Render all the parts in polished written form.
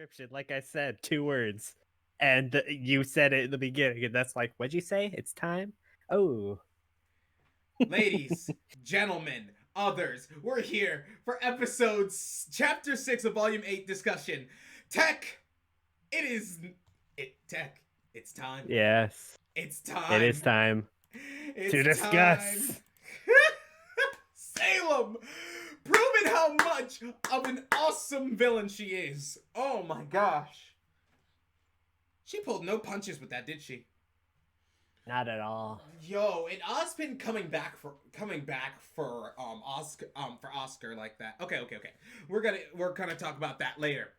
description. Like I said, 2 words. And you said it in the beginning, and that's like, what'd you say? It's time? Oh. Ladies, gentlemen, others, we're here for chapter 6 of volume 8 discussion. Tech, Tech, it's time. Yes. It's It is time. time to It's time. discuss. Salem, proving how much of an awesome villain she is. Oh my gosh. She pulled no punches with that, did she? Not at all. Yo, and Ozpin coming back for Oscar like that. Okay. We're gonna talk about that later.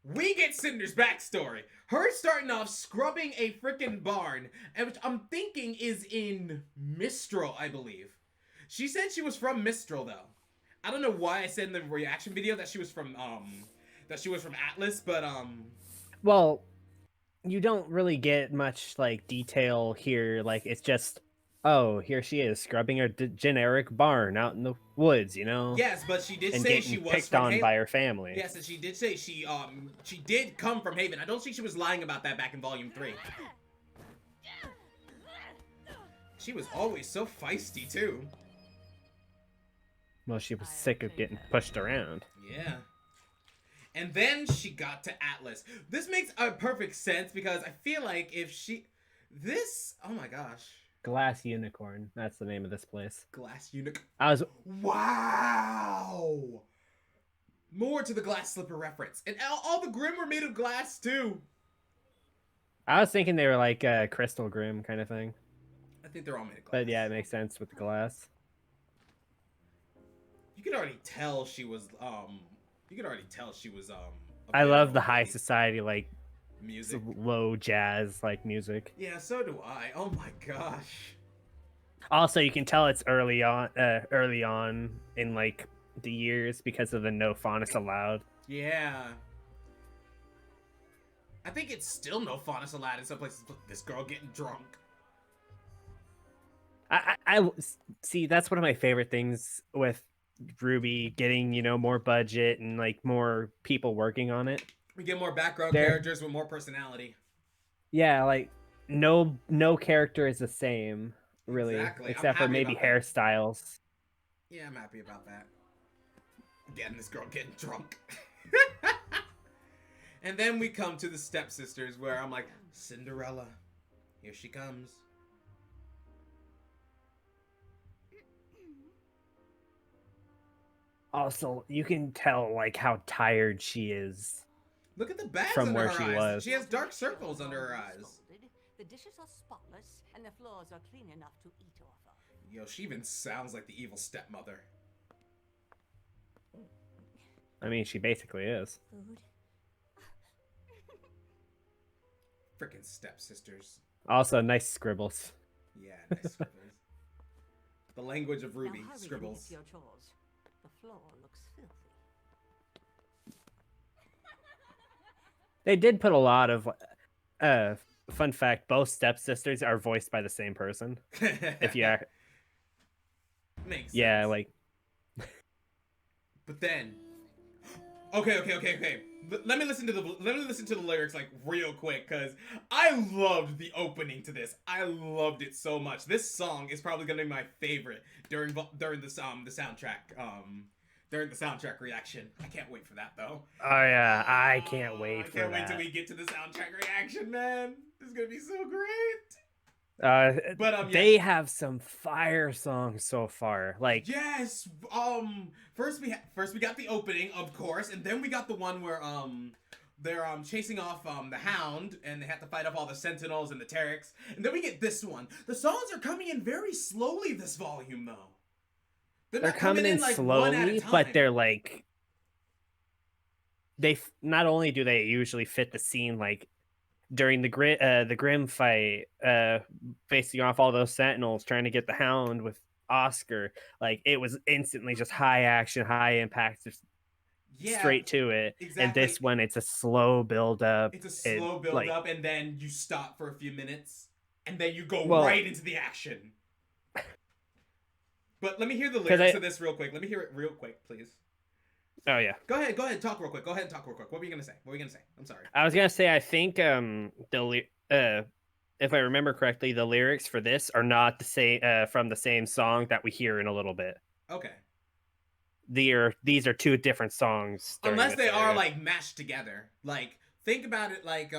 We get Cinder's backstory. Her starting off scrubbing a freaking barn, and which I'm thinking is in Mistral, I believe. She said she was from Mistral though. I don't know why I said in the reaction video that she was from Atlas, but Well, you don't really get much like detail here. Like it's just, oh, here she is scrubbing a generic barn out in the woods, yes, but she did and say getting she was picked from on Haven. by her family. Yes, and she did say she did come from Haven. I don't think she was lying about that back in volume 3. She was always so feisty too. Well, she was sick of getting pushed around. Yeah. And then she got to Atlas. This makes a perfect sense because I feel like oh my gosh. Glass Unicorn. That's the name of this place. Glass Unicorn. Wow. More to the glass slipper reference. And all the Grimm were made of glass too. I was thinking they were like a Crystal Grim kind of thing. I think they're all made of glass. But yeah, it makes sense with the glass. You could already tell she was I love the high society like music, low jazz like music. Yeah, so do I. Oh my gosh. Also, you can tell it's early on in like the years because of the no faunus allowed. Yeah. I think it's still no faunus allowed in some places. This girl getting drunk. I see. That's one of my favorite things with RWBY getting more budget and like more people working on it. We get more background characters with more personality. Yeah, like no character is the same really, exactly. except for maybe hairstyles. Yeah, I'm happy about that. Getting this girl getting drunk. And then we come to the stepsisters where I'm like, Cinderella, here she comes. Also, you can tell like how tired she is. Look at the bags from under where her she eyes. was. She has dark circles under her eyes. The dishes are spotless, and the floors are clean enough to eat off of. Yo, she even sounds like the evil stepmother. I mean, she basically is. Food. Frickin' stepsisters. Also, nice scribbles. Yeah, nice scribbles. The language of RWBY, now scribbles. Your chores. The floor looks filthy. They did put a lot of fun fact, both stepsisters are voiced by the same person. If you makes sense. Yeah, like but then okay. Let me listen to the lyrics like real quick cuz I loved the opening to this. I loved it so much. This song is probably going to be my favorite during the soundtrack during the soundtrack reaction. I can't wait for that though. Oh yeah, I can't wait for that. I can't wait till we get to the soundtrack reaction, man. This is going to be so great. But they have some fire songs so far. Like yes, first we got the opening, of course, and then we got the one where they're chasing off the Hound and they have to fight off all the Sentinels and the Terriks, and then we get this one. The songs are coming in very slowly this volume though. They're coming in like slowly, but they're like not only do they usually fit the scene like during the Grimm fight, facing off all those Sentinels, trying to get the Hound with Oscar, like it was instantly just high action, high impact, just straight to it. Exactly. And this one, it's a slow build up. It's a slow build up, and then you stop for a few minutes, and then you go right into the action. But let me hear the lyrics of this real quick. Let me hear it real quick, please. Oh yeah. Go ahead, talk real quick. Go ahead and talk real quick. What were you gonna say? I'm sorry. I was gonna say I think if I remember correctly, the lyrics for this are not the same from the same song that we hear in a little bit. Okay. These are two different songs. Unless this they are area. like mashed together. Like think about it like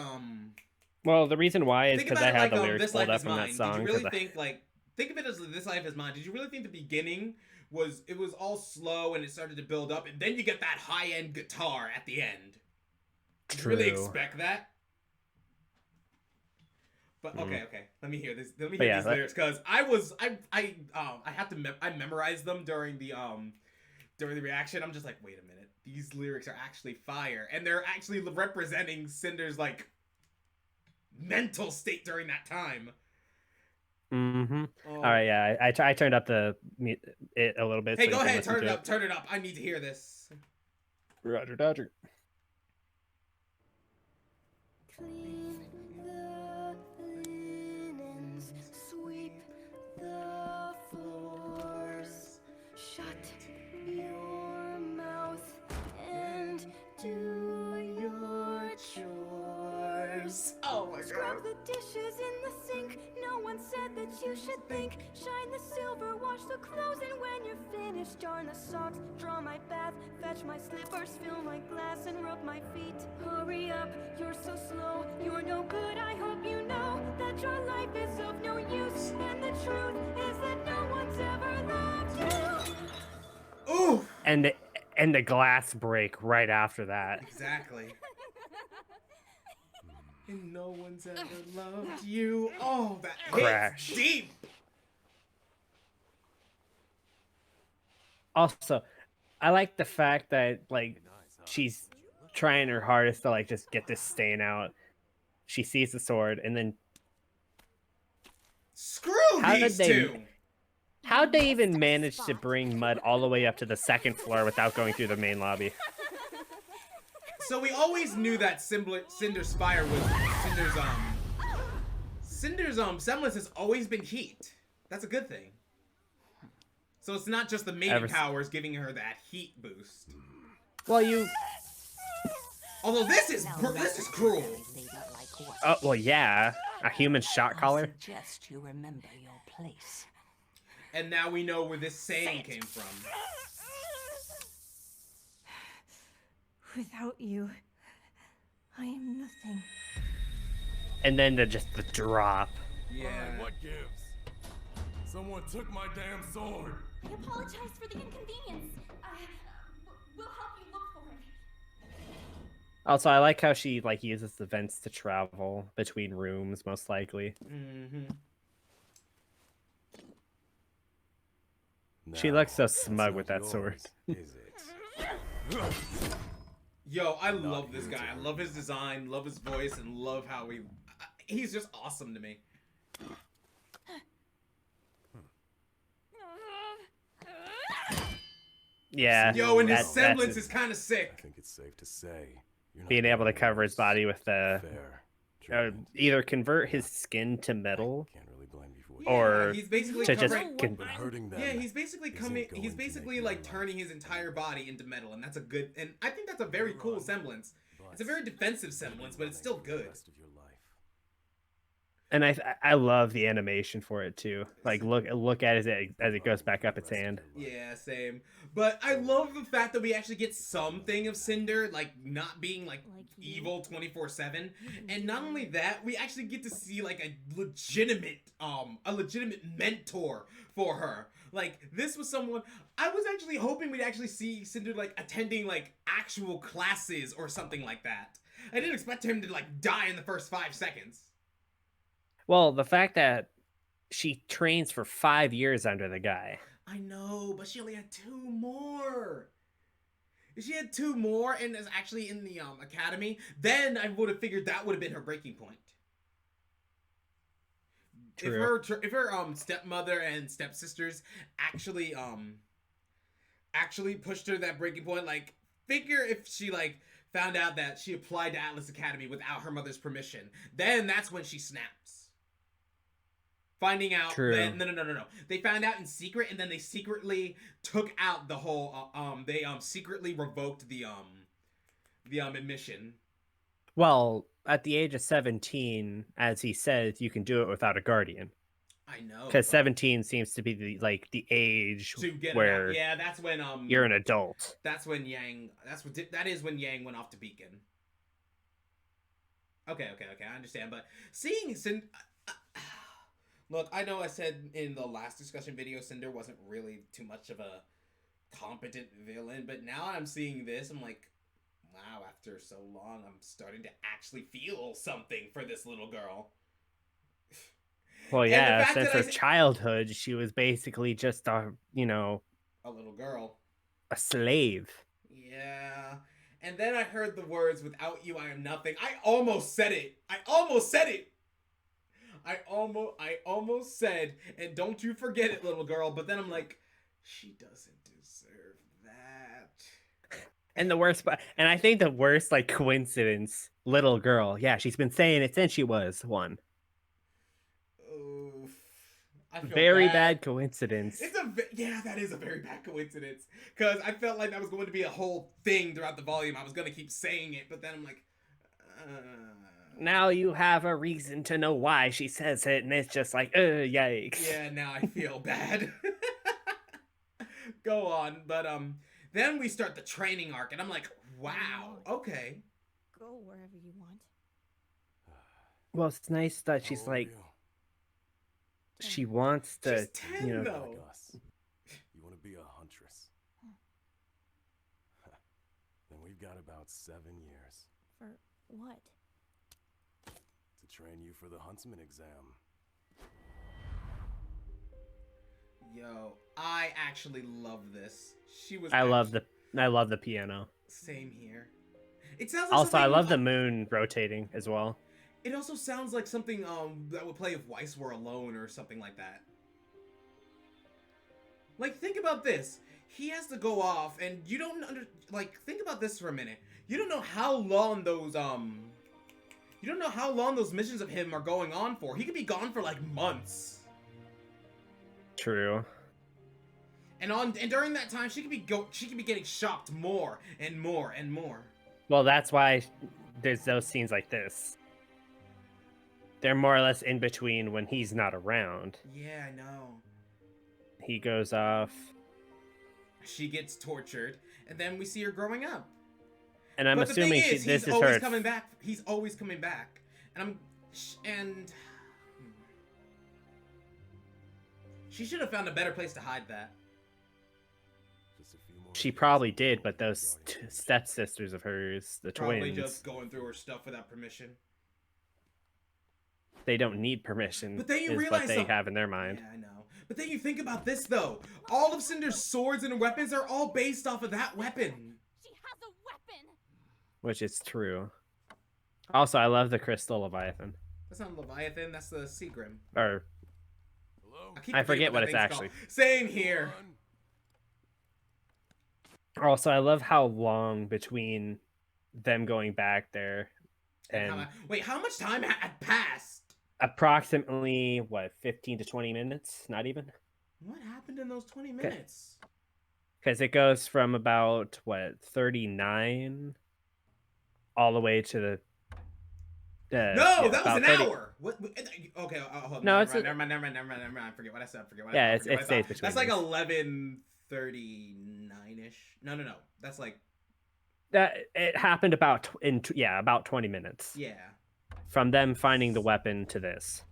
Well, the reason why is think because about I it had like the lyrics This pulled Life up Is from that Mine. song. Did you really think like think of it as This Life Is Mine? Did you really think the beginning was all slow and it started to build up and then you get that high end guitar at the end? Did you really expect that? But okay. Let me hear this. Let me hear these lyrics because I memorized them during the reaction. I'm just like, wait a minute, these lyrics are actually fire, and they're actually representing Cinder's like mental state during that time. Mm-hmm. Oh. All right, yeah, I turned up it a little bit. Hey, so go ahead, turn it up. I need to hear this. Roger, Dodger. Clean the linens, sweep the floors, shut your mouth and do your chores. Oh my Scrub god. the dishes in the sink. No one said that you should think. Shine the silver, wash the clothes, and when you're finished, darn the socks, draw my bath, fetch my slippers, fill my glass, and rub my feet. Hurry up, you're so slow, you're no good. I hope you know that your life is of no use, and the truth is that no one's ever loved you. Ooh. And the glass break right after that. Exactly. And no one's ever loved you. Oh, that Crash. hits deep. Also, I like the fact that like she's trying her hardest to like just get this stain out. She sees the sword and then Screw How did these they- two. how'd they even manage to bring mud all the way up to the second floor without going through the main lobby? So we always knew that Cinder's fire was Cinder's semblance has always been heat. That's a good thing. So it's not just the maiden powers giving her that heat boost. Well, Although this is cruel. oh well, yeah, a human shot caller. Suggest you remember your place. And now we know where this saying came from. Without you, I am nothing. And then the drop. Yeah. What gives? Someone took my damn sword. I apologize for the inconvenience. We'll help you look for it. Also, I like how she like uses the vents to travel between rooms, most likely. Mm-hmm. She looks so smug with that sword. Is it? Yo, I love this guy. I love his design, love his voice, and love how he's just awesome to me. Yeah. Yo, and his that's semblance it. is kind of I sick. think it's safe to say you're not Being able to the cover his most body with the fair treatment. either convert his skin to metal Can't really blame you for what or he's basically to just covering. but hurting them. Yeah, he's basically isn't coming. going He's to basically make like your turning life his entire body into metal, and that's a good. And I think that's a very cool semblance. It's a very defensive semblance, but it's still good. The rest of your life. and I love the animation for it too. Like look at it as it goes back up its hand. Yeah, same. But I love the fact that we actually get something of Cinder, like not being like evil 24/7, and not only that, we actually get to see like a legitimate mentor for her. Like this was someone I was actually hoping we'd actually see Cinder like attending like actual classes or something like that. I didn't expect him to like die in the first 5 seconds. Well, the fact that she trains for 5 years under the guy. I know, but she only had 2 more. If she had 2 more and is actually in the academy, then I would have figured that would have been her breaking point. True. If her stepmother and stepsisters actually pushed her to that breaking point, like figure if she like found out that she applied to Atlas Academy without her mother's permission, then that's when she snaps. finding out True. that no. They found out in secret, and then they secretly took out the whole. They secretly revoked the admission. Well, at the age of 17, as he says, you can do it without a guardian. I know. Because but 17 seems to be the age to get where out. Yeah, that's when you're an adult. That's when Yang. That is when Yang went off to Beacon. Okay, I understand. But seeing look, I know I said in the last discussion video Cinder wasn't really too much of a competent villain, but now I'm seeing this, I'm like, wow, after so long, I'm starting to actually feel something for this little girl. Well, And yeah, the fact since that her childhood, she was basically just a little girl. a slave. Yeah. And then I heard the words, "Without you, I am nothing." I almost said it. I almost said, "And don't you forget it, little girl." But then I'm like, she doesn't deserve that. And the worst, and I think the worst coincidence, little girl. Yeah, she's been saying it since she was one. Oof. I feel Very bad coincidence. Yeah, that is a very bad coincidence. Because I felt like that was going to be a whole thing throughout the volume. I was going to keep saying it, but then I'm like, Now you have a reason to know why she says it, and it's just like, yikes. Yeah, now I feel bad. Go on, but then we start the training arc, and I'm like, wow, okay. Go wherever you want. Well, it's nice that she's like, she wants to, She's 10, though. Like us. You want to be a huntress? Then we've got about 7 years. For what? To train you for the huntsman exam. Yo, I actually love this. I love the piano. Same here. It sounds like Also, I something- love the moon rotating as well. It also sounds like something that would play if Weiss were alone or something like that. Like, think about this. He has to go off, and you don't think about this for a minute. You don't know how long those missions of him are going on for. He could be gone for like months. True. And during that time, she could be getting shocked more and more and more. Well, that's why there's those scenes like this. They're more or less in between when he's not around. Yeah, I know. He goes off. She gets tortured, and then we see her growing up. And I'm assuming this is he's always her. coming back. He's always coming back. And she should have found a better place to hide that. She probably did, but those stepsisters of hers, the Probably twins, just going through her stuff without permission. they don't need permission. But then you is realize what they have in their mind. Yeah, I know. But then you think about this though. All of Cinder's swords and weapons are all based off of that weapon. She has a weapon! Which is true. Also, I love the crystal leviathan. That's not Leviathan, that's the Seagrim. Or Hello? I forget what that it's thing's actually. called. Same here. Also, I love how long between them going back there and Wait, how much time had passed? approximately 15 to 20 minutes, not even, What happened in those 20 minutes? because it goes from about 39 all the way to the No, that was an 30. hour. What? Okay, hold on. No, never mind. I forget what I said. Yeah, it stays between That's like these. 11:39ish. No. That's like that it happened about about 20 minutes yeah. from them finding the weapon to this.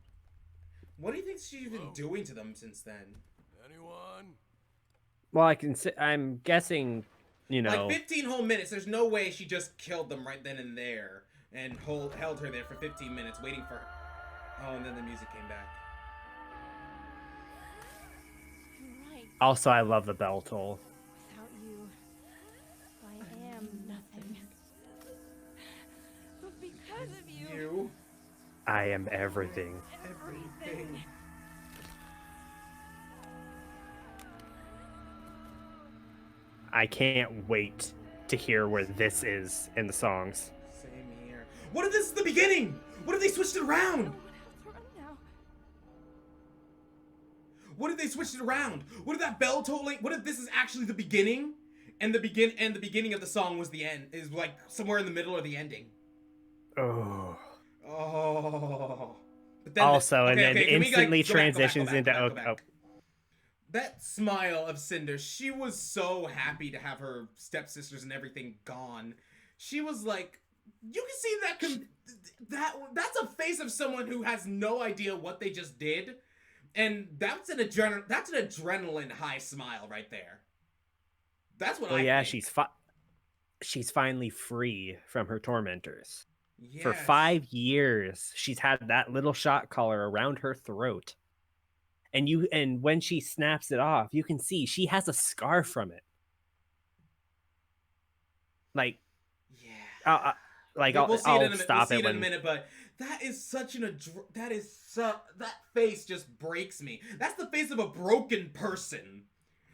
What do you think she's been doing to them since then? Anyone? Well, I'm guessing, Like 15 whole minutes. There's no way she just killed them right then and there and held her there for 15 minutes waiting for her. Oh, and then the music came back. You're right. Also, I love the bell toll. Without you, I am nothing. But because of you, I am everything. Everything. I can't wait to hear where this is in the songs. Same here. What if this is the beginning? What if they switched it around? no one else to run now. What if they switched it around? What if that bell tolling? What if this is actually the beginning, and the beginning of the song was the end? Is like somewhere in the middle or the ending? Oh. Oh. But then Also, and then can we, instantly go back, transitions into go back. oh. That smile of Cinder, she was so happy to have her stepsisters and everything gone. She was like, you can see that's a face of someone who has no idea what they just did, and that's an adrenaline high smile right there. That's what I think. She's finally free from her tormentors. Yes. For 5 years, she's had that little shot collar around her throat. And when she snaps it off, you can see she has a scar from it. Like, yeah. I'll stop it. We'll see it in a minute, but that is such that face just breaks me. That's the face of a broken person.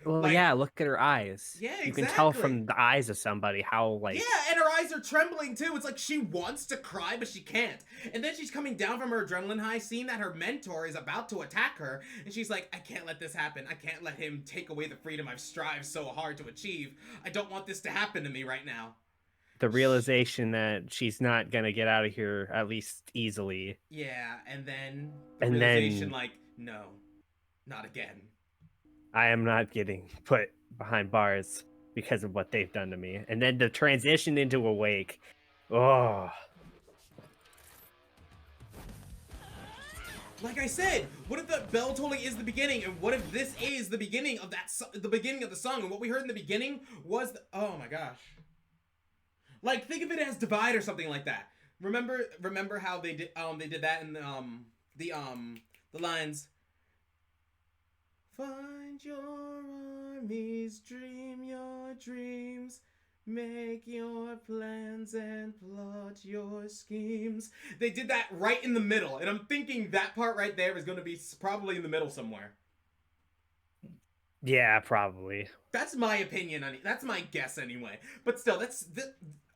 Well, yeah, look at her eyes. Yeah, exactly. You can tell from the eyes of somebody how, like... Yeah, and her eyes are trembling, too. It's like she wants to cry, but she can't. And then she's coming down from her adrenaline high, seeing that her mentor is about to attack her, and she's like, I can't let this happen. I can't let him take away the freedom I've strived so hard to achieve. I don't want this to happen to me right now. The realization that she's not gonna get out of here, at least easily. Yeah, and then the realization, like, no, not again. I am not getting put behind bars because of what they've done to me. And then the transition into Awake. Oh. Like I said, what if the bell tolling is the beginning, and what if this is the beginning of the beginning of the song, and what we heard in the beginning was oh my gosh. Like, think of it as Divide or something like that. Remember how they did that in the lines. Find your armies, dream your dreams, make your plans and plot your schemes. They did that right in the middle, and I'm thinking that part right there is going to be probably in the middle somewhere. Yeah, probably. That's my opinion on it. That's my guess anyway. But still,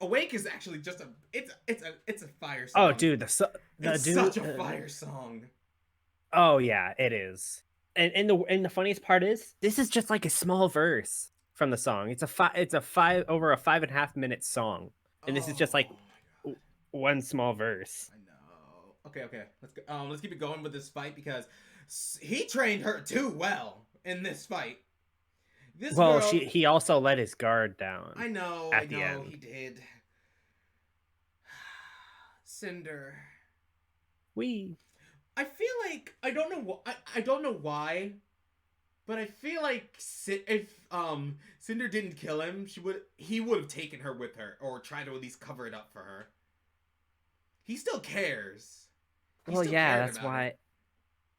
Awake is actually just it's a fire song. Oh, dude, it's such a fire song. Oh yeah, it is. And the funniest part is this is just like a small verse from the song. It's over a 5.5 minute song, and this is just like one small verse. I know. Okay, let's go. Let's keep it going with this fight because he trained her too well in this fight. He also let his guard down. I know. At the end. He did. Cinder. I feel like I don't know why, but I feel like if Cinder didn't kill him, he would have taken her with her or tried to at least cover it up for her. He still cares. That's why.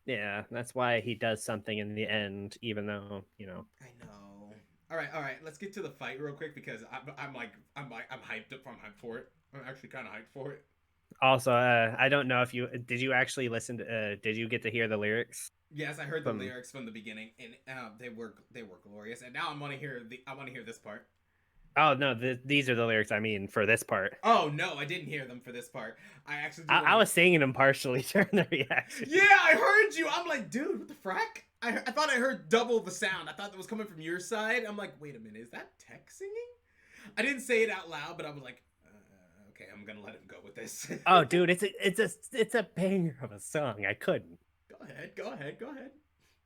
Yeah, that's why he does something in the end, even though I know. All right. Let's get to the fight real quick because I'm hyped up. I'm hyped for it. I'm actually kind of hyped for it. Also, I don't know if did you actually listen to did you get to hear the lyrics? Yes, I heard the lyrics from the beginning, and they were glorious. And now I want to hear this part. Oh no, these are the lyrics I mean for this part. Oh no, I didn't hear them for this part. I was singing them partially during the reaction. Yeah, I heard you. I'm like, dude, what the frack? I thought I heard double the sound. I thought that was coming from your side. I'm like, wait a minute, is that Tech singing? I didn't say it out loud, but I was like, okay, I'm gonna let him go with this. Oh, dude, it's a banger of a song. I couldn't. Go ahead.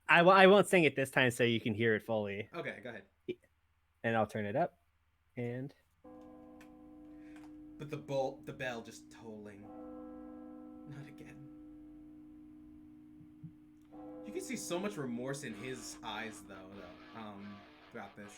I won't sing it this time so you can hear it fully. Okay, go ahead. And I'll turn it up. And. But the bell just tolling. Not again. You can see so much remorse in his eyes, though, throughout this.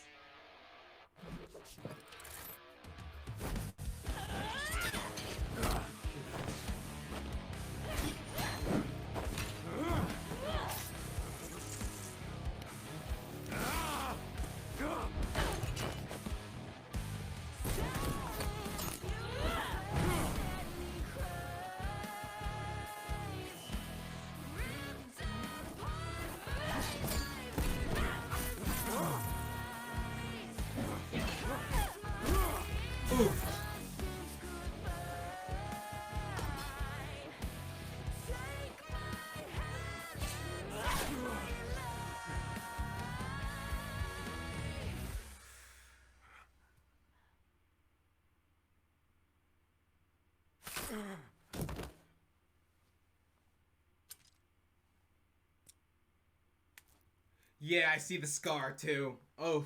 Yeah, I see the scar too. Oh,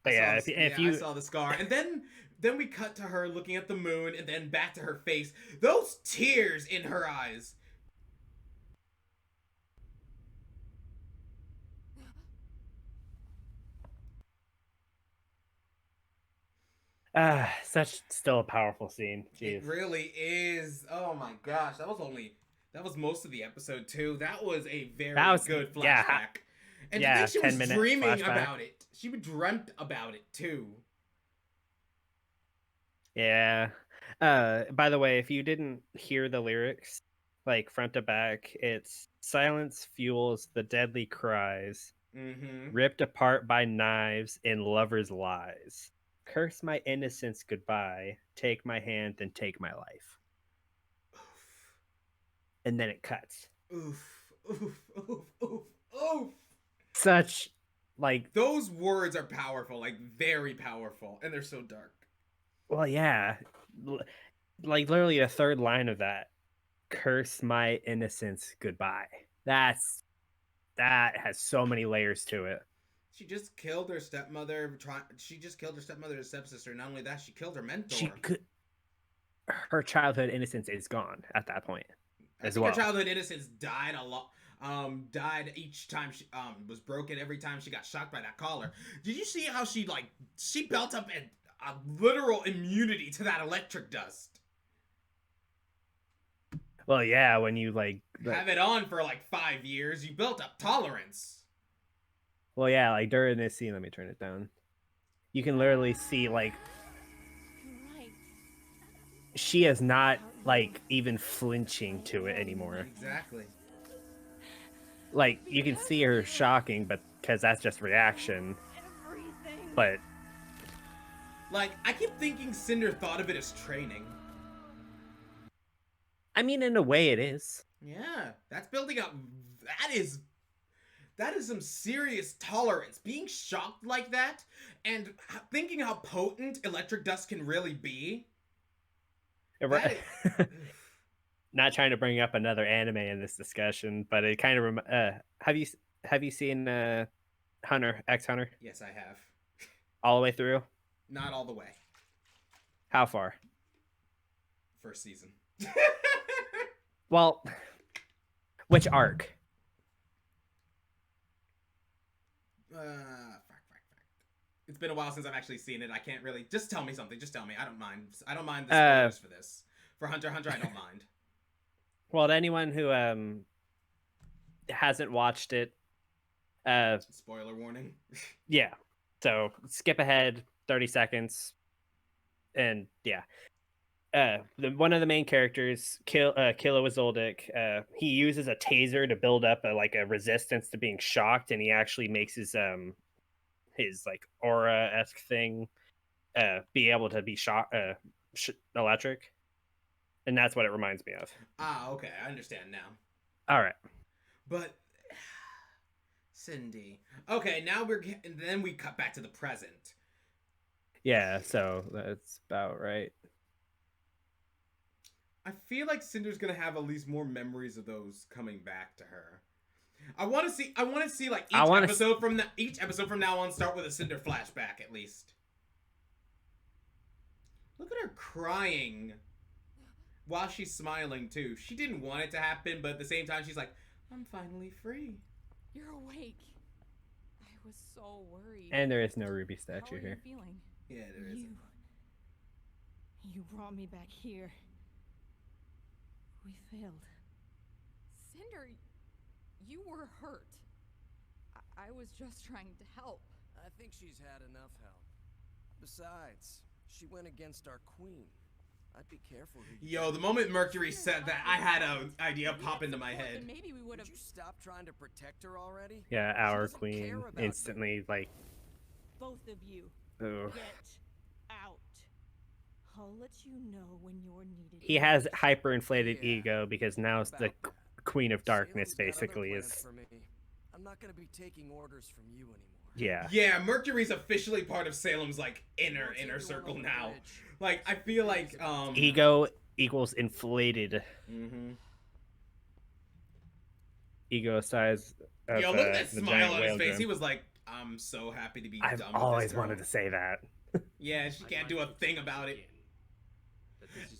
But yeah, if you I saw the scar, and then we cut to her looking at the moon, and then back to her face. Those tears in her eyes. such still a powerful scene. It Jeez. really is. Oh my gosh, that was most of the episode too. That was a That very was good yeah, flashback. And to yeah, think she was 10-minute dreaming flashback. about it. She dreamt about it too. Yeah. By the way, if you didn't hear the lyrics, like front to back, it's silence fuels the deadly cries, Mm-hmm. ripped apart by knives in lovers' lies. Curse my innocence goodbye. Take my hand, then take my life. And then it cuts. Oof. Oof. Oof. Oof. Oof. Such like Those words are powerful, like very powerful, and they're so dark. well, yeah. Like literally the third line of that. Curse my innocence goodbye. That has so many layers to it. She just killed her stepmother. She just killed her stepmother and stepsister. Not only that, she killed her mentor. She could her childhood innocence is gone at that point I as think well. her childhood innocence died a lot. Died each time she was broken every time she got shocked by that collar. Did you see how she built up a literal immunity to that electric dust? Well, yeah, when you Have it on for like 5 years, you built up tolerance. well, yeah, like during this scene, let me turn it down. You can literally see like You're right. she is not like even flinching to it anymore. Exactly. Like you can see her shocking, but because that's just reaction. Everything. But Like, I keep thinking Cinder thought of it as training. I mean, in a way, it is. Yeah, that's building up. That is some serious tolerance. Being shocked like that, and thinking how potent electric dust can really be. That is- Not trying to bring up another anime in this discussion, but it kind of have you seen Hunter X Hunter Yes, I have. all the way through? Not all the way. How far? First season. Well, which arc? Fuck. It's been a while since I've actually seen it. I can't really. Just tell me something. Just tell me. I don't mind. I don't mind the spoilers for this. For Hunter x Hunter, I don't mind. Well, to anyone who hasn't watched it, Spoiler warning. yeah. So skip ahead 30 seconds, and yeah. One of the main characters, Killa Wazoldik, he uses a taser to build up a resistance to being shocked, and he actually makes his like aura-esque thing be able to be electric, and that's what it reminds me of. Ah, okay, I understand now. All right. But Cindy. Okay, then we cut back to the present. Yeah, so that's about right. I feel like Cinder's gonna have at least more memories of those coming back to her. I want to see like each episode from now on start with a Cinder flashback at least. Look at her crying while she's smiling too. She didn't want it to happen, but at the same time she's like, I'm finally free. You're awake. I was so worried. And there is no Ruby How statue are here. you feeling? Yeah, there is. You brought me back here. We failed. Cinder, you were hurt. I was just trying to help. I think she's had enough help. Besides, she went against our queen. I'd be careful who you Yo, the moment Mercury said that, I had an idea pop into my head. Then maybe we would Would have. you stop trying to protect her already? Yeah, She our doesn't queen care about instantly like, Both of you, ugh. get out. I'll let you know when you're needed. He has hyperinflated Yeah, ego because now it's the about that. Queen of Darkness Salem's got other basically plans is. for me. I'm not gonna be taking orders from you anymore. Yeah. Yeah, Mercury's officially part of Salem's like We'll inner take you on circle over the now. bridge. Like I feel like Ego equals inflated. Mm-hmm. ego size of Yo, look at that the smile giant on his whale face. grim. He was like, I'm so happy to be I've done with always this girl. wanted to say that. Yeah, she can't do a thing about it.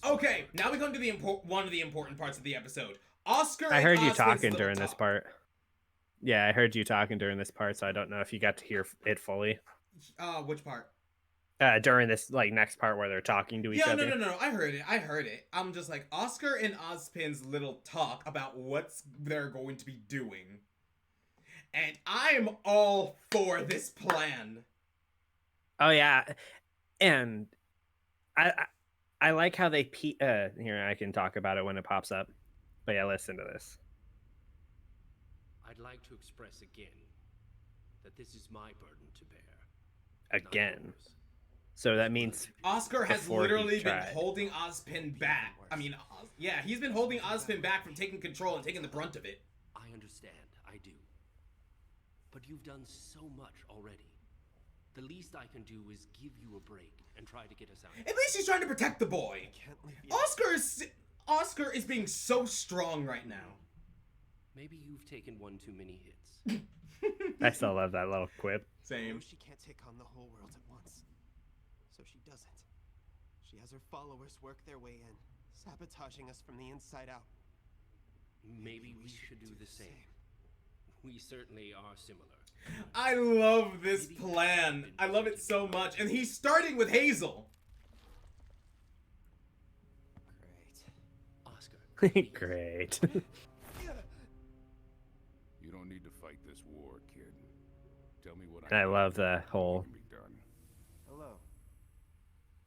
Okay. Okay, now we come to the one of the important parts of the episode. Oscar I and heard you Osmond's talking little during this talk. part. Yeah, I heard you talking during this part, so I don't know if you got to hear it fully. Which part? During this like next part where they're talking to each Yeah, other. no. I heard it. I'm just like Oscar and Ozpin's little talk about what's they're going to be doing, and I'm all for this plan. Oh yeah, and I like how they here I can talk about it when it pops up. But yeah, listen to this I'd like to express again that this is my burden to bear. not again. yours. So that means Oscar has Before he literally been tried. holding Ozpin back. I mean, yeah, he's been holding Ozpin back from taking control and taking the brunt of it. I understand, I do. But you've done so much already. The least I can do is give you a break and try to get us out. At least he's trying to protect the boy. Can't leave you. Oscar is being so strong right now. Maybe you've taken one too many hits. I still love that little quip. Same. She can't take on the whole world at once. So she doesn't. She has her followers work their way in, sabotaging us from the inside out. Maybe we should do the same. We certainly are similar. I love this plan. I love it so much. And he's starting with Hazel. Great. Oscar. please. Great. You don't need to fight this war, kid. Tell me what And I can love do the and what whole can be done. Hello,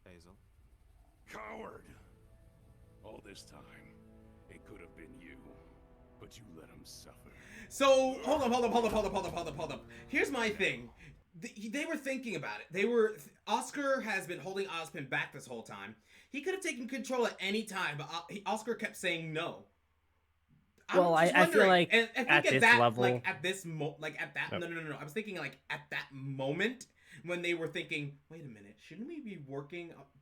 Hazel. Coward! All this time, it could have been you, but you let him suffer. So, hold up. Here's my thing. They were thinking about it. Oscar has been holding Ozpin back this whole time. He could have taken control at any time, but Oscar kept saying no. Well, just I feel wondering, like and I think at this that, level- like at this Yep. no. I was thinking like at that moment when they were thinking, wait a minute, shouldn't we be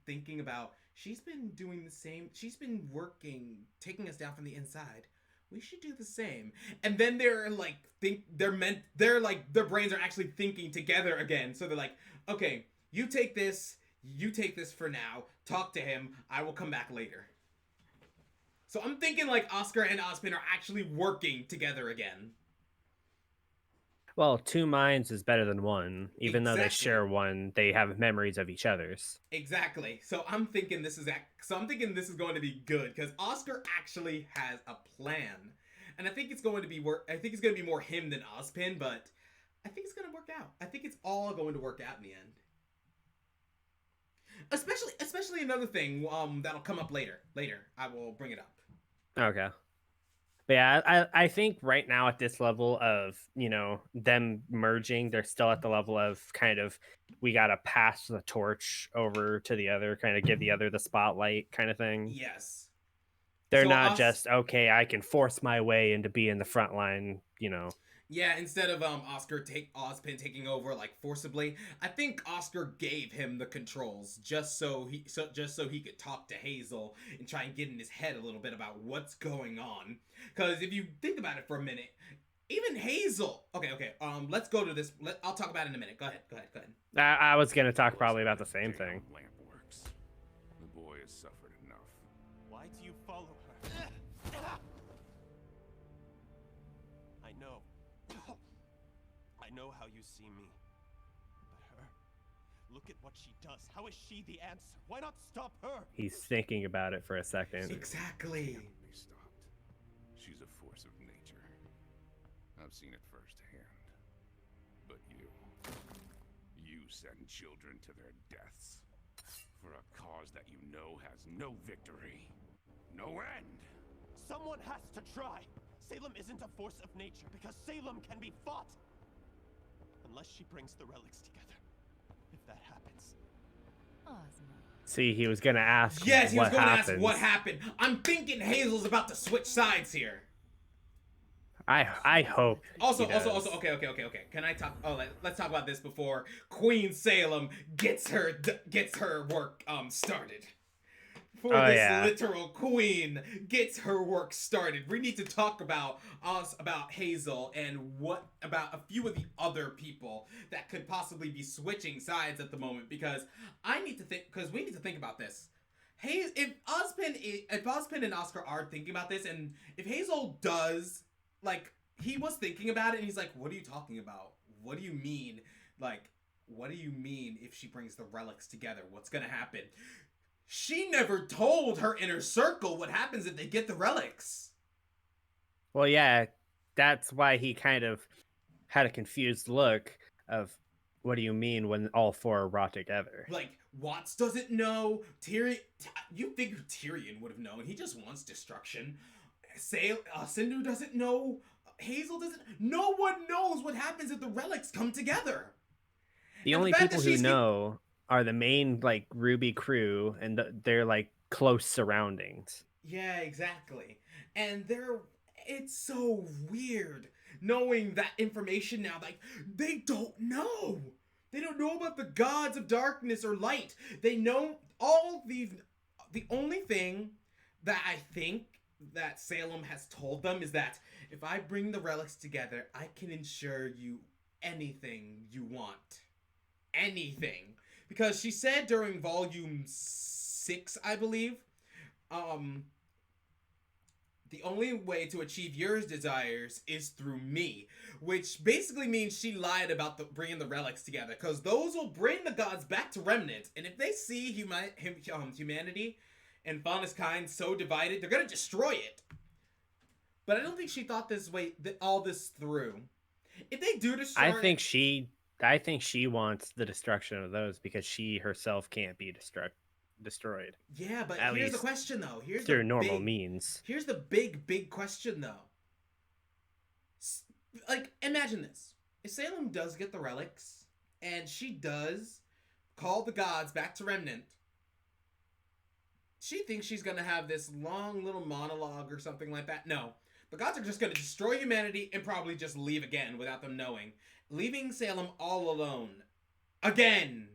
thinking about she's been doing the same. She's been working, taking us down from the inside. We should do the same. And then they're like their brains are actually thinking together again. So they're like, okay, you take this for now. Talk to him. I will come back later. So I'm thinking like Oscar and Ozpin are actually working together again. Well, two minds is better than one. Even though they Exactly. share one, they have memories of each other's. Exactly. So I'm thinking this is going to be good because Oscar actually has a plan, and I think it's going to be more him than Ozpin, but I think it's going to work out. I think it's all going to work out in the end. Especially another thing that'll come up later. Later, I will bring it up. Okay. But yeah, I think right now at this level of, them merging, they're still at the level of kind of, we got to pass the torch over to the other, kind of give the other the spotlight kind of thing. Yes. They're So not just, okay, I can force my way into being the front line, Yeah, instead of Ozpin taking over like forcibly, I think Oscar gave him the controls just so he could talk to Hazel and try and get in his head a little bit about what's going on. Because if you think about it for a minute, even Hazel. Okay. Let's go to this. I'll talk about it in a minute. Go ahead. I was going to talk probably about the same thing. Lamp works. The boy has suffered enough. Why do you follow her? I know. I know how you see me. But her, look at what she does. How is she the answer? Why not stop her? He's thinking about it for a second. Exactly. Can't be stopped. She's a force of nature. I've seen it firsthand. But you send children to their deaths for a cause that you know has no victory, no end. Someone has to try. Salem isn't a force of nature because Salem can be fought. Unless she brings the relics together. If that happens. See, he was going to ask Yes, he was what going to happens. ask what happened. I'm thinking Hazel's about to switch sides here. I hope. Also, he does. okay. Can I talk? Oh, let's talk about this before Queen Salem gets her work started. before Oh, this yeah. literal queen gets her work started, we need to talk about Hazel and what about a few of the other people that could possibly be switching sides at the moment, because we need to think about this. Hey, if Ozpin and Oscar are thinking about this, and if Hazel does, like, he was thinking about it, and he's like, what are you talking about? What do you mean? Like, what do you mean if she brings the relics together? What's gonna happen? She never told her inner circle what happens if they get the relics. Well, yeah, that's why he kind of had a confused look of, what do you mean when all four are brought together? Like, Watts doesn't know. Tyrion, you figure Tyrion would have known. He just wants destruction. Sindhu doesn't know. Hazel doesn't. No one knows what happens if the relics come together. The And only fact people that who she's know are the main, like, RWBY crew and their, like, close surroundings. Yeah, exactly. And it's so weird knowing that information now. Like, they don't know. They don't know about the gods of darkness or light. They know all these. The only thing that I think that Salem has told them is that if I bring the relics together, I can ensure you anything you want. Anything. Because she said during volume 6, I believe, the only way to achieve your desires is through me, which basically means she lied about bringing the relics together, because those will bring the gods back to Remnant, and if they see humanity and Faunus kind so divided, they're gonna destroy it. But I don't think she thought all this through. If they do destroy, I think she wants the destruction of those because she herself can't be destroyed. yeah, but At here's the least question though. through normal means. Here's the big question though. Like, imagine this. If Salem does get the relics, and she does call the gods back to Remnant, she thinks she's gonna have this long little monologue or something like that. No. The gods are just gonna destroy humanity and probably just leave again without them knowing. Leaving Salem all alone. Again!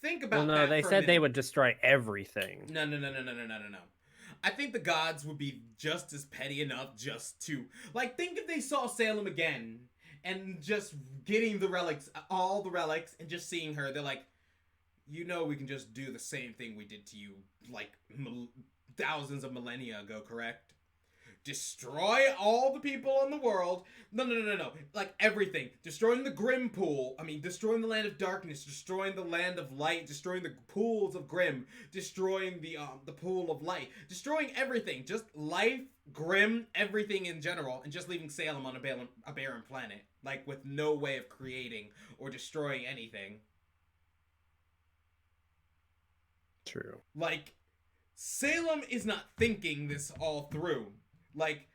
Think about that. Well, no, they for a said they minute. would destroy everything. No. I think the gods would be just as petty enough just to... Like, think if they saw Salem again and just getting the relics, all the relics, and just seeing her. They're like, you know we can just do the same thing we did to you, like, thousands of millennia ago, correct? Destroy all the people in the world. No. Like, everything. Destroying the Grim pool. I mean, destroying the land of darkness. Destroying the land of light. Destroying the pools of Grim. Destroying the pool of light. Destroying everything. Just life, Grim, everything in general. And just leaving Salem on a barren planet. Like, with no way of creating or destroying anything. True. Like, Salem is not thinking this all through. Like,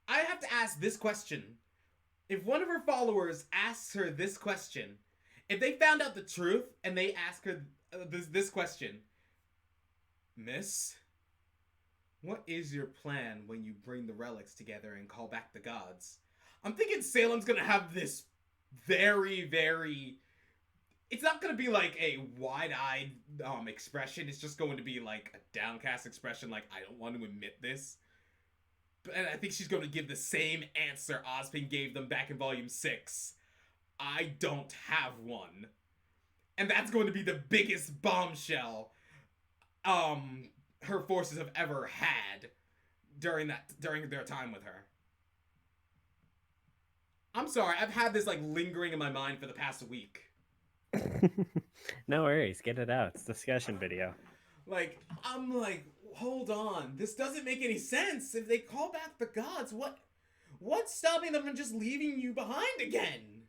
I have to ask this question. If one of her followers asks her this question, if they found out the truth and they ask her this question, Miss, what is your plan when you bring the relics together and call back the gods? I'm thinking Salem's gonna have this very, very... It's not gonna be like a wide-eyed expression. It's just going to be like a downcast expression, like, I don't want to admit this. And I think she's going to give the same answer Ozpin gave them back in Volume 6. I don't have one. And that's going to be the biggest bombshell her forces have ever had during their time with her. I'm sorry, I've had this, like, lingering in my mind for the past week. No worries, get it out. It's a discussion video. Like, I'm like, hold on, this doesn't make any sense. If they call back the gods, what's stopping them from just leaving you behind again?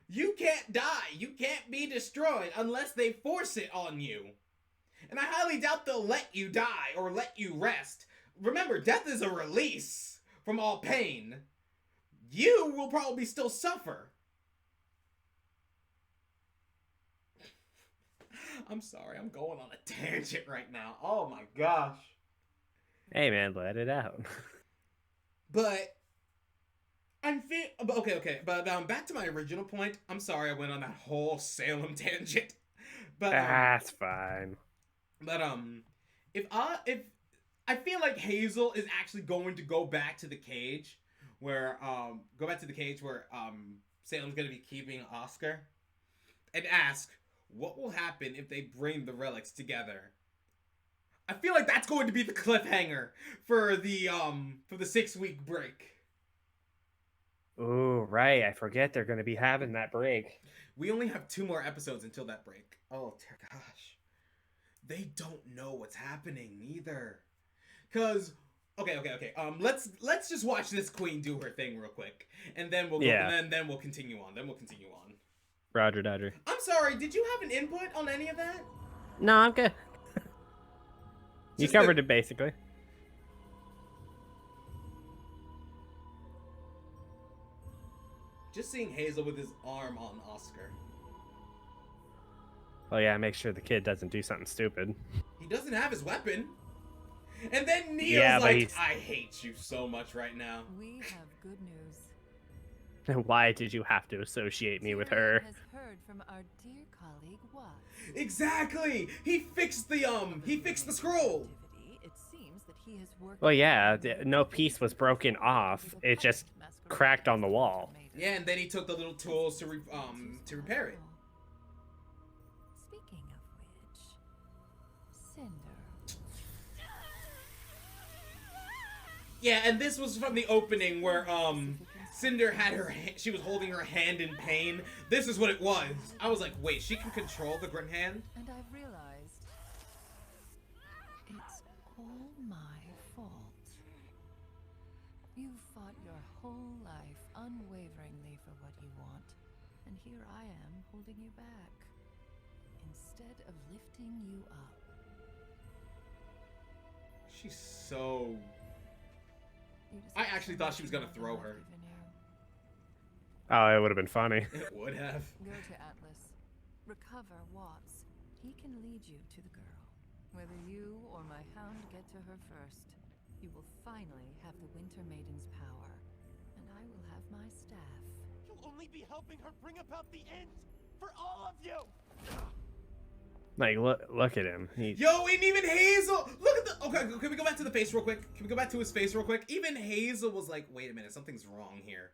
You can't die. You can't be destroyed unless they force it on you. And I highly doubt they'll let you die or let you rest. Remember, death is a release from all pain. You will probably still suffer. I'm sorry, I'm going on a tangent right now. Oh my gosh. Hey man, let it out. But okay. But back to my original point. I'm sorry I went on that whole Salem tangent. But That's fine. But if I feel like Hazel is actually going to go back to the cage where Salem's gonna be keeping Oscar and ask what will happen if they bring the relics together. I feel like that's going to be the cliffhanger for the 6-week break. Oh, right. I forget they're going to be having that break. We only have 2 more episodes until that break. Oh dear gosh. They don't know what's happening either. Cause okay. Let's just watch this queen do her thing real quick, and then we'll go, and then we'll continue on. Roger, Dodger. I'm sorry. Did you have an input on any of that? No, I'm good. You covered it basically. Just seeing Hazel with his arm on Oscar. Oh yeah, make sure the kid doesn't do something stupid. He doesn't have his weapon. And then Neil's like, I hate you so much right now. We have good news. Why did you have to associate me with her? Has heard from our dear colleague Watts. Exactly. He fixed the scroll. It seems that he has worked. Well, yeah, no piece was broken off. It just cracked on the wall. Yeah, and then he took the little tools to repair it. Speaking of which, Cinder. Yeah, and this was from the opening where Cinder had she was holding her hand in pain. This is what it was. I was like, wait, she can control the Grim Hand? And I've realized it's all my fault. You fought your whole life unwaveringly for what you want, and here I am holding you back instead of lifting you up. She's so... I actually thought she was gonna throw her. Oh, it would have been funny. It would have. Go to Atlas. Recover Watts. He can lead you to the girl. Whether you or my hound get to her first, you will finally have the Winter Maiden's power, and I will have my staff. You'll only be helping her bring about the end for all of you. Like, look at him. Yo, and even Hazel. Look at the. Okay, can we go back to the face real quick? Can we go back to his face real quick? Even Hazel was like, "Wait a minute, something's wrong here."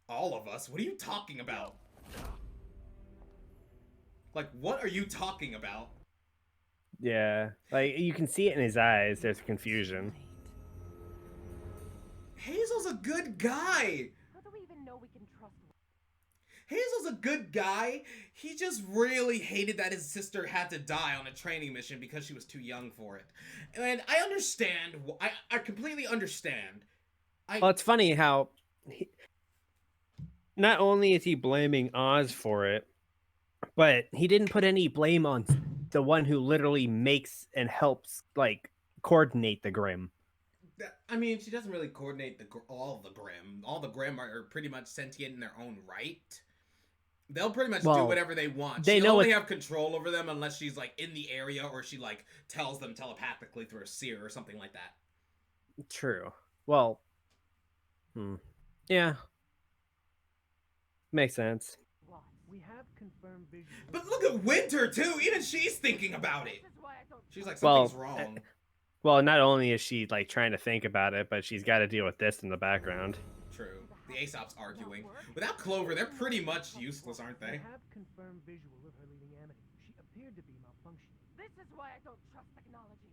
All of us. What are you talking about? Like, what are you talking about? Yeah, like you can see it in his eyes. There's confusion. Hazel's a good guy. How do we even know we can trust him? Hazel's a good guy. He just really hated that his sister had to die on a training mission because she was too young for it. And I understand. I completely understand. Well, it's funny how not only is he blaming Oz for it, but he didn't put any blame on the one who literally makes and helps, like, coordinate the Grimm. I mean, she doesn't really coordinate all the Grimm. All the Grimm are pretty much sentient in their own right. They'll pretty much do whatever they want. They only have control over them unless she's, like, in the area or she, like, tells them telepathically through a seer or something like that. True. Well, yeah. Makes sense. We have confirmed visual. But look at Winter, too! Even she's thinking about it! She's like, something's wrong. Well, not only is she, like, trying to think about it, but she's got to deal with this in the background. True. The Aesop's arguing. Without Clover, they're pretty much useless, aren't they? We have confirmed visual of her leaving Amity. She appeared to be malfunctioning. This is why I don't trust technology.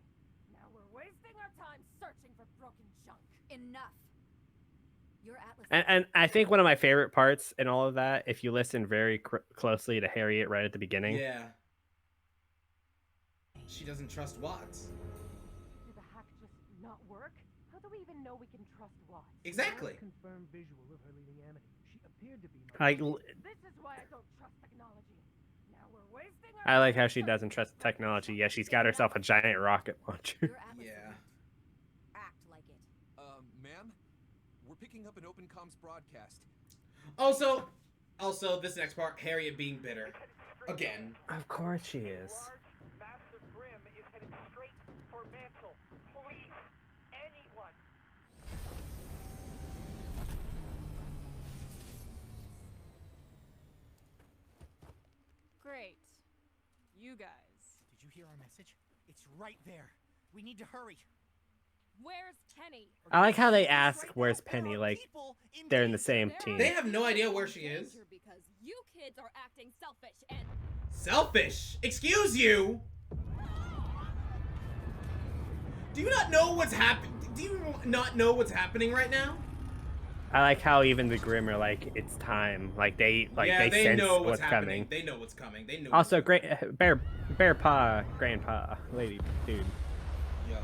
Now we're wasting our time searching for broken junk. Enough. Your Atlas. And I think one of my favorite parts in all of that, if you listen very closely to Harriet right at the beginning. Yeah. She doesn't trust Watts. Did the hack just not work? How do we even know we can trust Watts? Exactly. Confirmed visual of her leaving Amity. She appeared to be This is why I don't trust technology. Now we're wasting our I like how she doesn't trust technology. Yeah, she's got herself a giant rocket launcher. Yeah. Act like it. Ma'am, we're picking up an open comms broadcast. Also, this next part, Harriet being bitter. Again. Of course she is. Master Grimm is headed straight for Mantle. Please, anyone. Great. You guys. Did you hear our message? It's right there. We need to hurry. Where's Penny? I like how they This ask, right "Where's now, there Penny?" are Like people in they're in the danger. same There team. They are have no people idea in where she is. danger because you kids are acting selfish and Selfish? Excuse you? Do you not know what's happening? Do you not know what's happening right now? I like how even the Grimm are like, "It's time." Like they Yeah, they sense know what's what's happening. coming. They know what's coming. They know. Also, great bear paw, grandpa, lady, dude. Yo.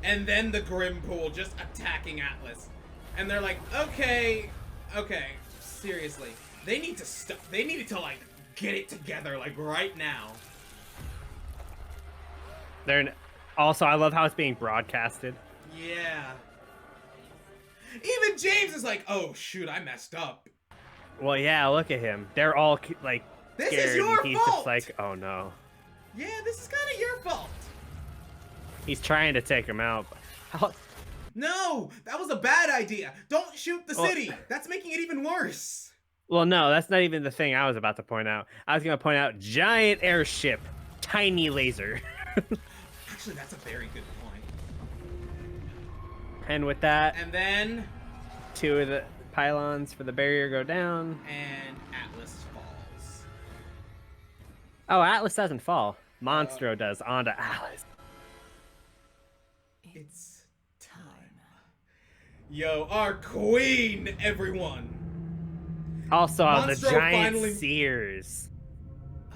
And then the Grim Pool just attacking Atlas. And they're like, okay, seriously. They need to stop. They needed to, like, get it together, like, right now. Also, I love how it's being broadcasted. Yeah. Even James is like, oh, shoot, I messed up. Well, yeah, look at him. They're all, like, This scared, is your and he's fault! just like, oh, no. Yeah, this is kind of your fault. He's trying to take him out. No, that was a bad idea. Don't shoot the Well- city. That's making it even worse. Well, no, that's not even the thing I was about to point out. I was going to point out giant airship, tiny laser. Actually, that's a very good point. And with that, And then, 2 of the pylons for the barrier go down. and Atlas falls. Oh, Atlas doesn't fall. Monstro does onto Atlas. It's time. Yo, our queen, everyone. Also, the Monstro giant finally- sears.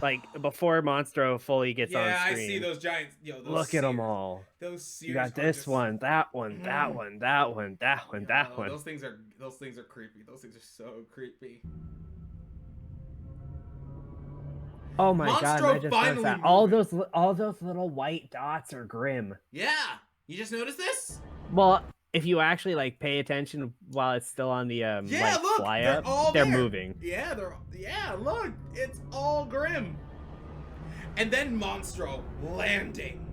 Like, before Monstro fully gets on Yeah, I screen. see those giants. Yo, those Look at them seers- all. Those seers You got are this just- one, that one, that one, that one, that one, that Yo, one. Those things are creepy. Those things are so creepy. Oh my god, Monstro I just finally noticed that. moving. All those little white dots are Grim. Yeah, you just noticed this? Well, if you actually like pay attention while it's still on the Yeah, like, look, fly they're up, all they're there. moving. Yeah, look, it's all Grim. And then Monstro landing.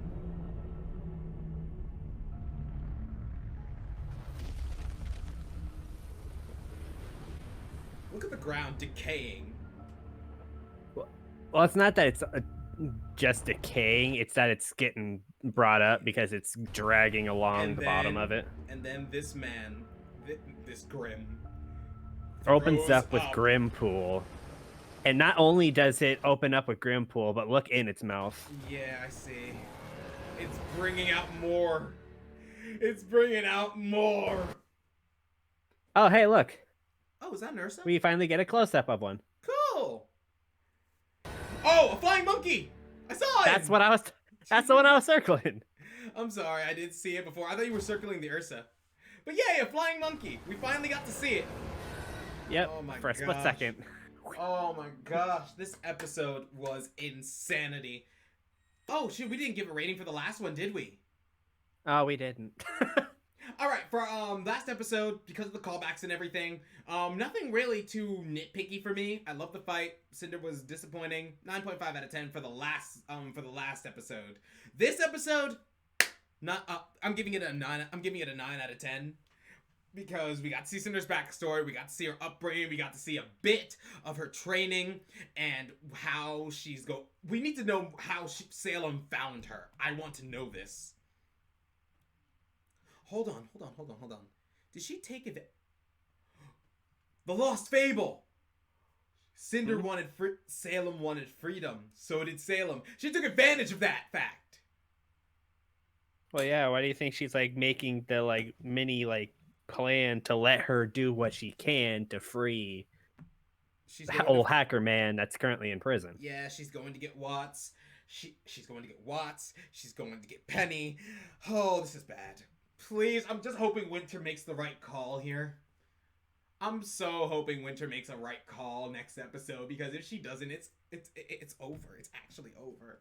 Look at the ground decaying. Well, it's not that it's just decaying; it's that it's getting brought up because it's dragging along And the bottom then- of it. And then this man, this Grim, Opens throws up with Grim Pool, and not only does it open up with Grim Pool, but look in its mouth. Yeah, I see. It's bringing out more. It's bringing out more. Oh, hey, look! Oh, is that an Ursa? We finally get a close up of one. Cool. Oh, a flying monkey! I saw it! That's what I was. That's the one I was circling. I'm sorry, I did see it before. I thought you were circling the Ursa. But yeah, a flying monkey. We finally got to see it. Yep. Oh my for a split gosh. second. Oh my gosh, this episode was insanity. Oh shoot, we didn't give a rating for the last one, did we? Oh, we didn't. All right, for last episode, because of the callbacks and everything, nothing really too nitpicky for me. I love the fight. Cinder was disappointing. 9.5 out of 10 for the last episode. This episode, I'm giving it a 9. I'm giving it a 9 out of 10 because we got to see Cinder's backstory. We got to see her upbringing. We got to see a bit of her training and how we need to know how Salem found her. I want to know this. Hold on. Did she take it? The Lost Fable! Cinder wanted Salem wanted freedom. So did Salem. She took advantage of that fact. Well, yeah. Why do you think she's like making the like mini like plan to let her do what she can to free She's the old hacker man that's currently in prison? Yeah, she's going to get Watts. She's going to get Watts. She's going to get Penny. Oh, this is bad. Please, I'm just hoping Winter makes the right call here. I'm so hoping Winter makes a right call next episode because if she doesn't, it's over. It's actually over.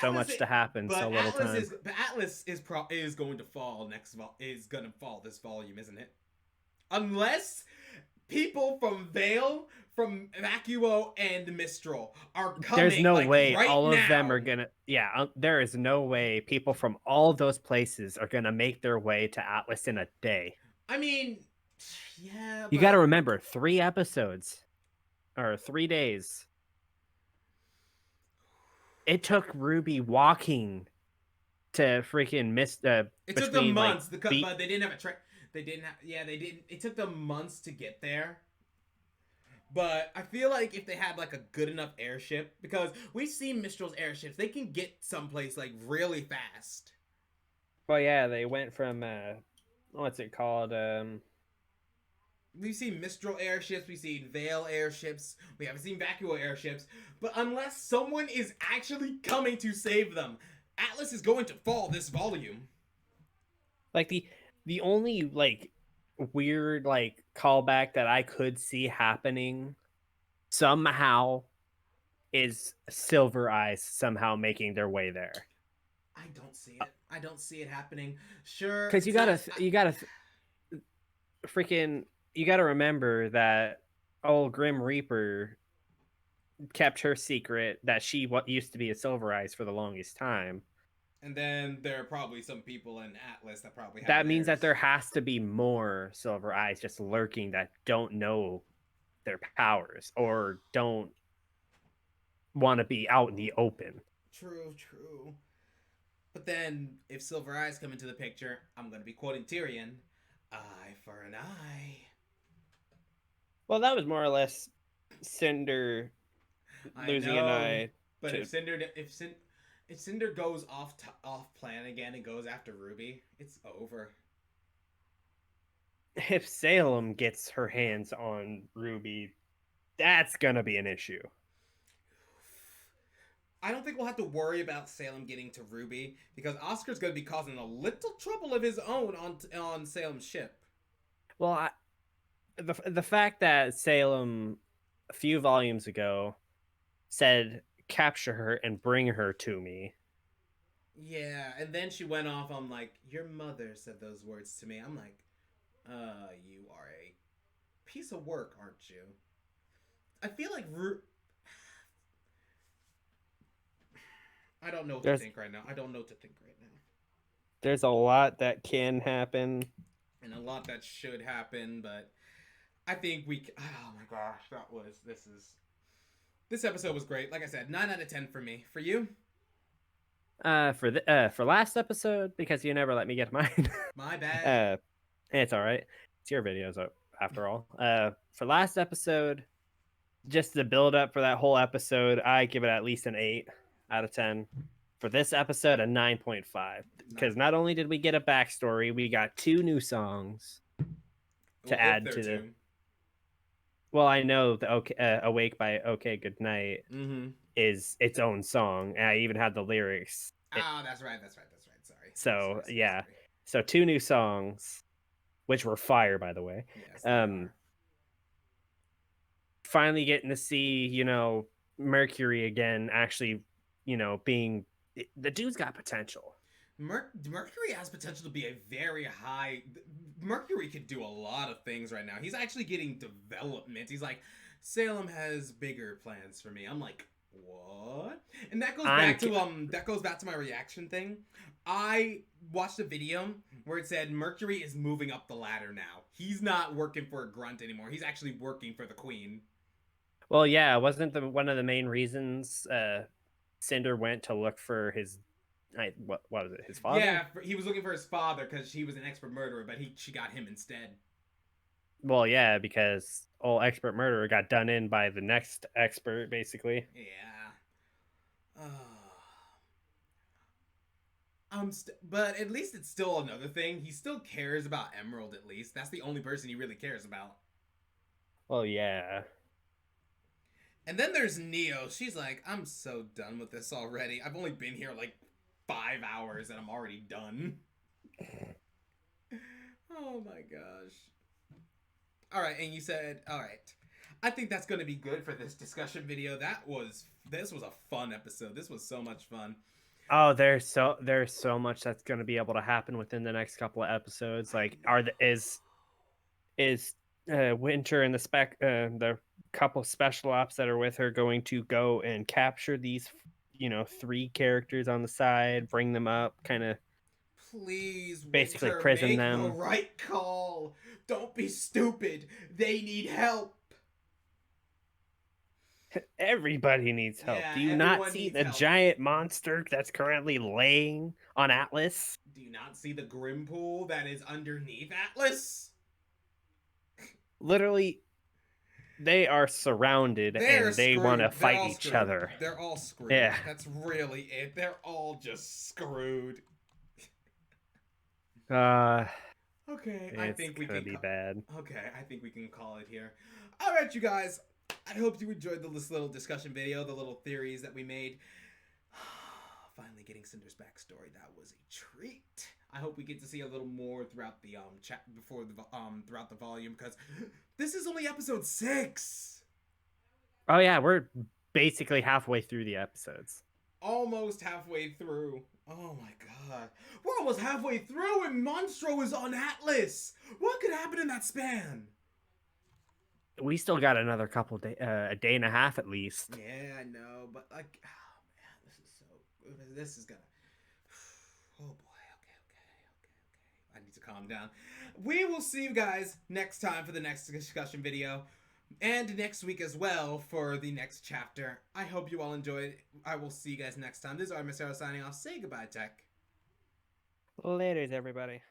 So much to happen, so little time. Atlas is going to fall is going to fall this volume, isn't it? Unless people from Vale, from Vacuo, and Mistral are coming. There's no like, way right all now. of them are gonna. Yeah, there is no way people from all those places are gonna make their way to Atlas in a day. I mean, yeah. You got to remember, 3 episodes or 3 days. it took Ruby walking to freaking miss It took them between like months, but they didn't have a train. They didn't have. Yeah, they didn't. It took them months to get there. But I feel like if they had like a good enough airship, because we've seen Mistral's airships, they can get someplace like really fast. Well, yeah, they went from what's it called? We've seen Mistral airships, we've seen Veil airships, we haven't seen Vacuo airships, but unless someone is actually coming to save them, Atlas is going to fall this volume. Like the only like weird like callback that I could see happening somehow is Silver Eyes somehow making their way there. I don't see it. I don't see it happening. Sure, Because you gotta freaking you gotta remember that old Grim Reaper kept her secret that she what used to be a Silver Eyes for the longest time. And then there are probably some people in Atlas that probably have That means that theirs. there has to be more Silver Eyes just lurking that don't know their powers or don't want to be out in the open. True, true. But then, if Silver Eyes come into the picture, I'm going to be quoting Tyrion, eye for an eye. Well, that was more or less Cinder losing an eye. But if Cinder goes off plan again and goes after Ruby, it's over. If Salem gets her hands on Ruby, that's gonna be an issue. I don't think we'll have to worry about Salem getting to Ruby because Oscar's going to be causing a little trouble of his own on Salem's ship. Well, the fact that Salem a few volumes ago said capture her and bring her to me. Yeah, and then she went off on like, your mother said those words to me. I'm like, you are a piece of work, aren't you? I feel like I don't know what to think right now. There's a lot that can happen. And a lot that should happen, but I think oh my gosh, this episode was great. Like I said, 9 out of 10 for me. For you? For last episode, because you never let me get mine. My bad. It's all right. It's your videos after all. For last episode, just the build up for that whole episode, I give it at least an 8 out of 10. For this episode, a 9.5. Because not only did we get a backstory, we got 2 new songs to add to the. Well, I know the "Awake" by OK Goodnight is its own song, and I even had the lyrics. That's right. Sorry. So yeah, sorry. So 2 new songs, which were fire, by the way. Yes, finally getting to see, Mercury again, actually, being the dude's got potential. Mercury has potential to be a very high. Mercury could do a lot of things right now. He's actually getting development. He's like, Salem has bigger plans for me. I'm like, what? And that goes back to my reaction thing. I watched a video where it said Mercury is moving up the ladder now. He's not working for a grunt anymore. He's actually working for the queen. Well, yeah, wasn't one of the main reasons Cinder went to look for his what was it? His father? Yeah, he was looking for his father because he was an expert murderer, but she got him instead. Well, yeah, because old expert murderer got done in by the next expert, basically. Yeah. But at least it's still another thing. He still cares about Emerald. At least that's the only person he really cares about. Well, yeah. And then there's Neo. She's like, I'm so done with this already. I've only been here like 5 hours and I'm already done. Oh my gosh. Alright, and you said, alright. I think that's going to be good for this discussion video. This was a fun episode. This was so much fun. Oh, there's so much that's going to be able to happen within the next couple of episodes. Like, is Winter and the couple special ops that are with her going to go and capture these 3 characters on the side, bring them up, kind of please basically Winter, prison make them. The right call. Don't be stupid. They need help. Everybody needs help. Yeah, Do you not everyone see needs the help. giant monster that's currently laying on Atlas? Do you not see the Grim Pool that is underneath Atlas? Literally, they are surrounded They're and they want to screwed. They're fight all each screwed. other. They're all screwed. Yeah. That's really it. They're all just screwed. Okay, I It's think we gonna can be bad. Okay, I think we can call it here. All right, you guys. I hope you enjoyed this little discussion video, the little theories that we made. Finally getting Cinder's backstory. That was a treat. I hope we get to see a little more throughout the chat before the throughout the volume, because this is only episode 6. Oh yeah, we're basically halfway through the episodes. Almost halfway through. Oh my god. We're almost halfway through and Monstro is on Atlas. What could happen in that span? We still got another couple a day and a half at least. Yeah, I know, but like, oh man, this is so. This is gonna. Oh boy. Okay. I need to calm down. We will see you guys next time for the next discussion video, and next week as well for the next chapter. I hope you all enjoyed. I will see you guys next time. This is RWBY signing off. Say goodbye, Tech. Later, everybody.